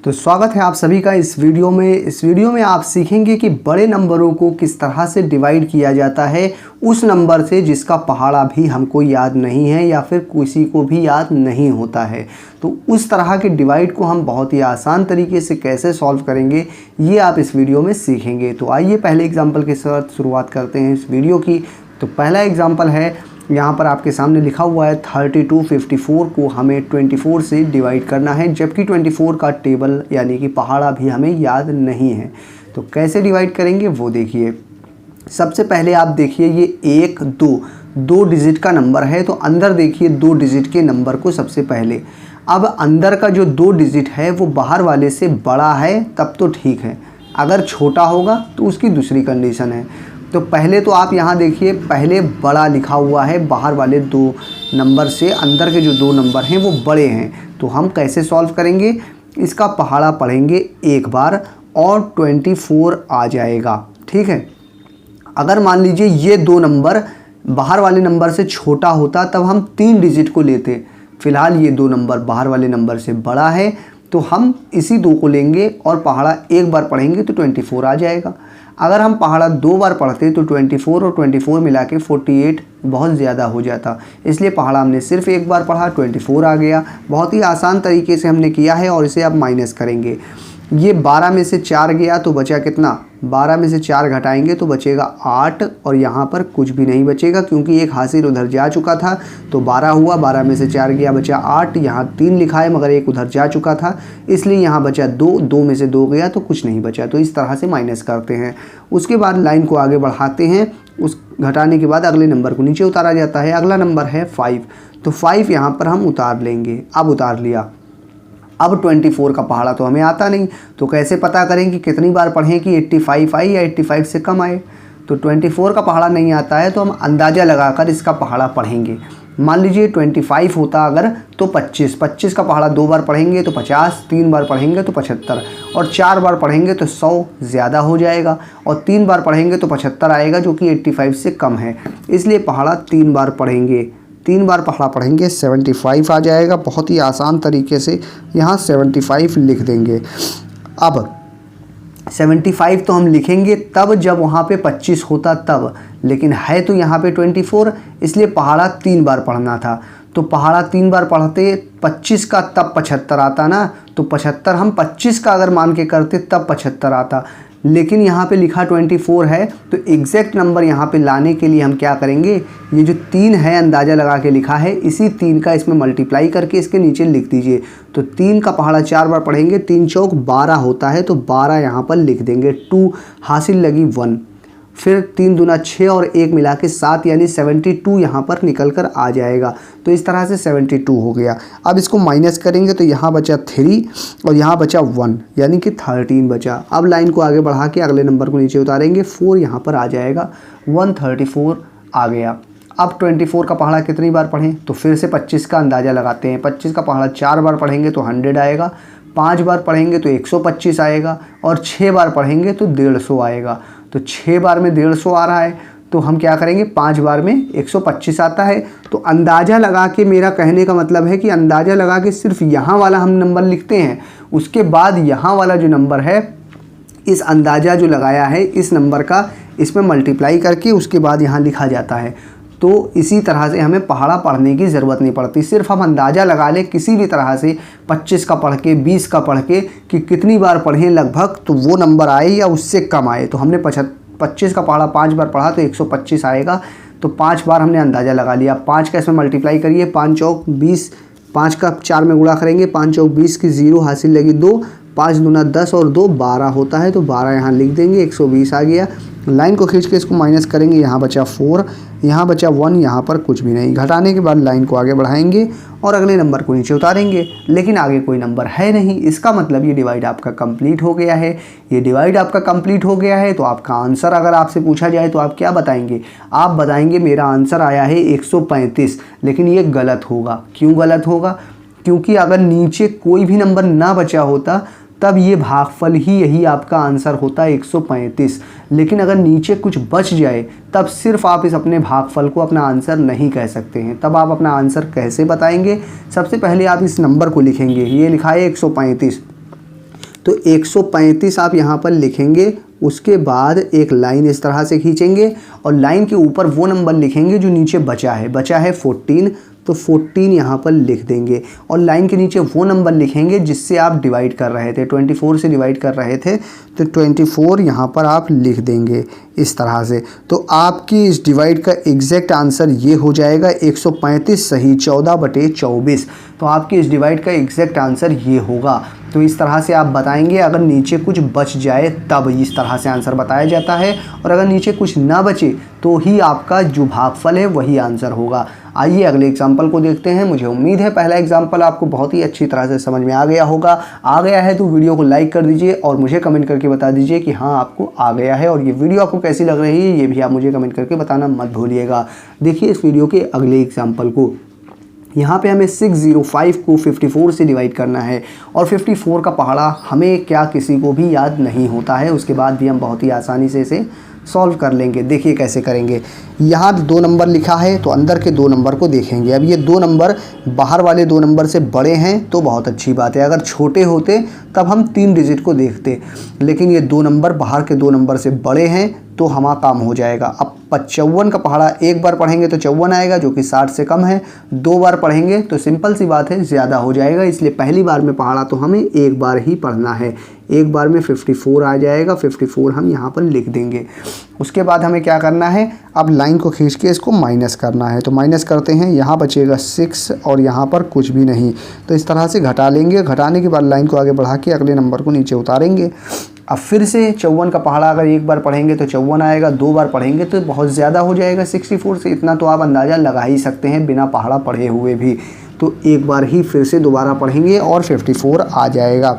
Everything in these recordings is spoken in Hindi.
तो स्वागत है आप सभी का इस वीडियो में आप सीखेंगे कि बड़े नंबरों को किस तरह से डिवाइड किया जाता है उस नंबर से जिसका पहाड़ा भी हमको याद नहीं है या फिर किसी को भी याद नहीं होता है। तो उस तरह के डिवाइड को हम बहुत ही आसान तरीके से कैसे सॉल्व करेंगे ये आप इस वीडियो में सीखेंगे। तो आइए पहले एग्जाम्पल के साथ शुरुआत करते हैं इस वीडियो की। तो पहला एग्जाम्पल है, यहाँ पर आपके सामने लिखा हुआ है 3254 को हमें 24 से डिवाइड करना है, जबकि 24 का टेबल यानी कि पहाड़ा भी हमें याद नहीं है। तो कैसे डिवाइड करेंगे वो देखिए। सबसे पहले आप देखिए ये 1 2 डिजिट का नंबर है, तो अंदर देखिए 2 डिजिट के नंबर को सबसे पहले। अब अंदर का जो 2 डिजिट है वो बाहर वाले से बड़ा है तब तो ठीक है, अगर छोटा होगा तो उसकी दूसरी कंडीशन है। तो पहले तो आप यहाँ देखिए, पहले बड़ा लिखा हुआ है, बाहर वाले 2 नंबर से अंदर के जो 2 नंबर हैं वो बड़े हैं। तो हम कैसे सॉल्व करेंगे, इसका पहाड़ा पढ़ेंगे एक बार और 24 आ जाएगा। ठीक है। अगर मान लीजिए ये 2 नंबर बाहर वाले नंबर से छोटा होता तब हम 3 डिजिट को लेते। फ़िलहाल ये 2 नंबर बाहर वाले नंबर से बड़ा है तो हम इसी 2 को लेंगे और पहाड़ा एक बार पढ़ेंगे तो 24 आ जाएगा। अगर हम पहाड़ा 2 बार पढ़ते तो 24 और 24 मिला के 48 बहुत ज़्यादा हो जाता, इसलिए पहाड़ा हमने सिर्फ एक बार पढ़ा, 24 आ गया। बहुत ही आसान तरीके से हमने किया है और इसे अब माइनस करेंगे। ये 12 में से 4 गया तो बचा कितना, 12 में से 4 घटाएंगे तो बचेगा 8 और यहाँ पर कुछ भी नहीं बचेगा क्योंकि एक हासिल उधर जा चुका था। तो 12 हुआ, 12 में से 4 गया बचा 8, यहाँ 3 लिखा है मगर एक उधर जा चुका था इसलिए यहाँ बचा 2 में से 2 गया तो कुछ नहीं बचा। तो इस तरह से माइनस करते हैं। उसके बाद लाइन को आगे बढ़ाते हैं, उस घटाने के बाद अगले नंबर को नीचे उतारा जाता है। अगला नंबर है 5, तो 5 यहाँ पर हम उतार लेंगे। अब उतार लिया। अब 24 का पहाड़ा तो हमें आता नहीं, तो कैसे पता करें कि कितनी बार पढ़ें कि 85 आए या 85 से कम आए। तो 24 का पहाड़ा नहीं आता है तो हम अंदाज़ा लगाकर इसका पहाड़ा पढ़ेंगे। मान लीजिए 25 होता अगर तो 25 का पहाड़ा 2 बार पढ़ेंगे तो 50, 3 बार पढ़ेंगे तो 75 और 4 बार पढ़ेंगे तो 100 ज़्यादा हो जाएगा और 3 बार पढ़ेंगे तो 75 आएगा जो कि 85 से कम है, इसलिए पहाड़ा 3 बार पढ़ेंगे। 3 बार पहाड़ा पढ़ेंगे 75 आ जाएगा। बहुत ही आसान तरीके से यहाँ 75 लिख देंगे। अब 75 तो हम लिखेंगे तब जब वहाँ पे 25 होता तब, लेकिन है तो यहाँ पे 24 इसलिए पहाड़ा 3 बार पढ़ना था। तो पहाड़ा 3 बार पढ़ते 25 का तब 75 आता ना, तो 75 हम 25 का अगर मान के करते तब 75 आता, लेकिन यहाँ पे लिखा 24 है। तो एग्जैक्ट नंबर यहाँ पे लाने के लिए हम क्या करेंगे, ये जो 3 है अंदाज़ा लगा के लिखा है, इसी 3 का इसमें मल्टीप्लाई करके इसके नीचे लिख दीजिए। तो 3 का पहाड़ा 4 बार पढ़ेंगे, 3 चौक 12 होता है तो 12 यहाँ पर लिख देंगे। 2 हासिल लगी 1, फिर 3 दूना 6 और 1 मिला के 7 यानी 72 यहाँ पर निकल कर आ जाएगा। तो इस तरह से 72 हो गया। अब इसको माइनस करेंगे तो यहाँ बचा 3 और यहाँ बचा 1 यानी कि 13 बचा। अब लाइन को आगे बढ़ा के अगले नंबर को नीचे उतारेंगे, 4 यहाँ पर आ जाएगा, 134 आ गया। अब 24 का पहाड़ा कितनी बार पढ़ें, तो फिर से 25 का अंदाज़ा लगाते हैं। 25 का पहाड़ा 4 बार पढ़ेंगे तो 100 आएगा, 5 बार पढ़ेंगे तो 125 आएगा और 6 बार पढ़ेंगे तो 150 आएगा। तो 6 बार में 150 आ रहा है तो हम क्या करेंगे, 5 बार में 125 आता है। तो अंदाज़ा लगा के, मेरा कहने का मतलब है कि अंदाज़ा लगा के सिर्फ यहाँ वाला हम नंबर लिखते हैं, उसके बाद यहाँ वाला जो नंबर है इस अंदाज़ा जो लगाया है इस नंबर का इसमें मल्टीप्लाई करके उसके बाद यहाँ लिखा जाता है। तो इसी तरह से हमें पहाड़ा पढ़ने की ज़रूरत नहीं पड़ती, सिर्फ हम अंदाज़ा लगा लें किसी भी तरह से 25 का पढ़ के 20 का पढ़ के कि कितनी बार पढ़ें लगभग, तो वो नंबर आए या उससे कम आए। तो हमने 25 का पहाड़ा 5 बार पढ़ा तो 125 आएगा, तो 5 बार हमने अंदाज़ा लगा लिया। 5 का इसमें मल्टीप्लाई करिए, 5 चौक 20, 5 का 4 में गुणा करेंगे, 5 चौक 20 की 0 हासिल लगी 2, 5 दूना 10 और 2 12 होता है तो 12 यहाँ लिख देंगे, 120 आ गया। लाइन को खींच के इसको माइनस करेंगे, यहाँ बचा 4, यहाँ बचा 1, यहाँ पर कुछ भी नहीं। घटाने के बाद लाइन को आगे बढ़ाएंगे और अगले नंबर को नीचे उतारेंगे, लेकिन आगे कोई नंबर है नहीं। इसका मतलब ये डिवाइड आपका कंप्लीट हो गया है। ये डिवाइड आपका कंप्लीट हो गया है तो आपका आंसर अगर आपसे पूछा जाए तो आप क्या बताएंगे, आप बताएंगे मेरा आंसर आया है 135, लेकिन ये गलत होगा। क्यों गलत होगा, क्योंकि अगर नीचे कोई भी नंबर ना बचा होता तब ये भागफल ही यही आपका आंसर होता है 135, लेकिन अगर नीचे कुछ बच जाए तब सिर्फ आप इस अपने भागफल को अपना आंसर नहीं कह सकते हैं। तब आप अपना आंसर कैसे बताएंगे, सबसे पहले आप इस नंबर को लिखेंगे, ये लिखा है 135, तो 135 आप यहाँ पर लिखेंगे, उसके बाद एक लाइन इस तरह से खींचेंगे और लाइन के ऊपर वो नंबर लिखेंगे जो नीचे बचा है 14, तो 14 यहाँ पर लिख देंगे और लाइन के नीचे वो नंबर लिखेंगे जिससे आप डिवाइड कर रहे थे, 24 से डिवाइड कर रहे थे, तो 24 यहाँ पर आप लिख देंगे इस तरह से। तो आपकी इस डिवाइड का एग्जैक्ट आंसर ये हो जाएगा 135 सही 14/24। तो आपकी इस डिवाइड का एग्जैक्ट आंसर ये होगा। तो इस तरह से आप बताएंगे, अगर नीचे कुछ बच जाए तब इस तरह से आंसर बताया जाता है, और अगर नीचे कुछ ना बचे तो ही आपका जो भागफल है वही आंसर होगा। आइए अगले एग्जाम्पल को देखते हैं। मुझे उम्मीद है पहला एग्जाम्पल आपको बहुत ही अच्छी तरह से समझ में आ गया होगा। आ गया है तो वीडियो को लाइक कर दीजिए और मुझे कमेंट करके बता दीजिए कि हाँ आपको आ गया है, और ये वीडियो आपको कैसी लग रही है ये भी आप मुझे कमेंट करके बताना मत भूलिएगा। देखिए इस वीडियो के अगले एग्जाम्पल को। यहाँ पे हमें 605 को 54 से डिवाइड करना है, और 54 का पहाड़ा हमें क्या किसी को भी याद नहीं होता है, उसके बाद भी हम बहुत ही आसानी से इसे सॉल्व कर लेंगे। देखिए कैसे करेंगे। यहाँ 2 नंबर लिखा है तो अंदर के 2 नंबर को देखेंगे। अब ये 2 नंबर बाहर वाले 2 नंबर से बड़े हैं तो बहुत अच्छी बात है, अगर छोटे होते तब हम 3 डिजिट को देखते, लेकिन ये 2 नंबर बाहर के 2 नंबर से बड़े हैं तो हमारा काम हो जाएगा। अब 55 का पहाड़ा एक बार पढ़ेंगे तो 54 आएगा जो कि 60 से कम है, 2 बार पढ़ेंगे तो सिंपल सी बात है ज़्यादा हो जाएगा, इसलिए पहली बार में पहाड़ा तो हमें एक बार ही पढ़ना है। एक बार में 54 आ जाएगा, 54 हम यहाँ पर लिख देंगे। उसके बाद हमें क्या करना है, अब लाइन को खींच के इसको माइनस करना है, तो माइनस करते हैं, यहाँ बचेगा 6 और यहाँ पर कुछ भी नहीं, तो इस तरह से घटा लेंगे। घटाने के बाद लाइन को आगे बढ़ा के अगले नंबर को नीचे उतारेंगे। अब फिर से 54 का पहाड़ा अगर एक बार पढ़ेंगे तो 54 आएगा, 2 बार पढ़ेंगे तो बहुत ज़्यादा हो जाएगा 64 से, इतना तो आप अंदाज़ा लगा ही सकते हैं बिना पहाड़ा पढ़े हुए भी। तो एक बार ही फिर से दोबारा पढ़ेंगे और 54 आ जाएगा,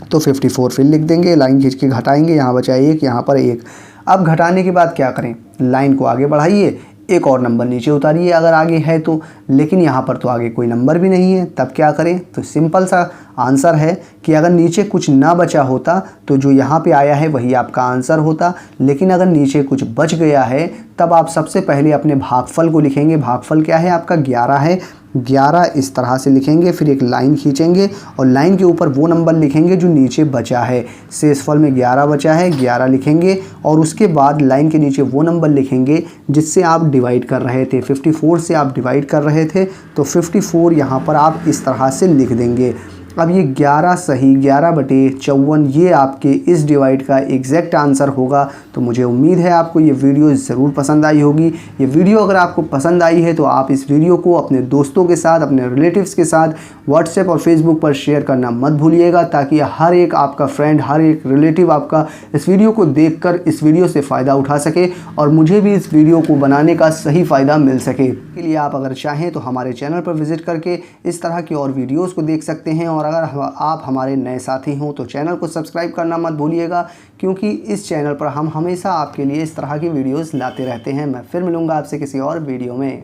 तो 54 फिर लिख देंगे, लाइन खींच के घटाएंगे, यहाँ बचा 1, यहाँ पर 1। अब घटाने के बाद क्या करें, लाइन को आगे बढ़ाइए, एक और नंबर नीचे उतारिए अगर आगे है तो, लेकिन यहाँ पर तो आगे कोई नंबर भी नहीं है, तब क्या करें। तो सिंपल सा आंसर है कि अगर नीचे कुछ ना बचा होता तो जो यहाँ पे आया है वही आपका आंसर होता, लेकिन अगर नीचे कुछ बच गया है तब आप सबसे पहले अपने भागफल को लिखेंगे। भागफल क्या है आपका 11 है, 11 इस तरह से लिखेंगे, फिर एक लाइन खींचेंगे और लाइन के ऊपर वो नंबर लिखेंगे जो नीचे बचा है। शेषफल में 11 बचा है, 11 लिखेंगे और उसके बाद लाइन के नीचे वो नंबर लिखेंगे जिससे आप डिवाइड कर रहे थे, 54 से आप डिवाइड कर रहे थे, तो 54 यहाँ पर आप इस तरह से लिख देंगे। अब ये 11 सही 11/54 ये आपके इस डिवाइड का एग्जैक्ट आंसर होगा। तो मुझे उम्मीद है आपको ये वीडियो ज़रूर पसंद आई होगी। ये वीडियो अगर आपको पसंद आई है तो आप इस वीडियो को अपने दोस्तों के साथ, अपने रिलेटिव्स के साथ व्हाट्सएप और फेसबुक पर शेयर करना मत भूलिएगा, ताकि हर एक आपका फ्रेंड, हर एक रिलेटिव आपका इस वीडियो को देखकर इस वीडियो से फ़ायदा उठा सके और मुझे भी इस वीडियो को बनाने का सही फ़ायदा मिल सके। इसके लिए आप अगर चाहें तो हमारे चैनल पर विज़िट करके इस तरह की और वीडियोज़ को देख सकते हैं, और अगर आप हमारे नए साथी हों तो चैनल को सब्सक्राइब करना मत भूलिएगा, क्योंकि इस चैनल पर हम हमेशा आपके लिए इस तरह की वीडियोस लाते रहते हैं। मैं फिर मिलूँगा आपसे किसी और वीडियो में।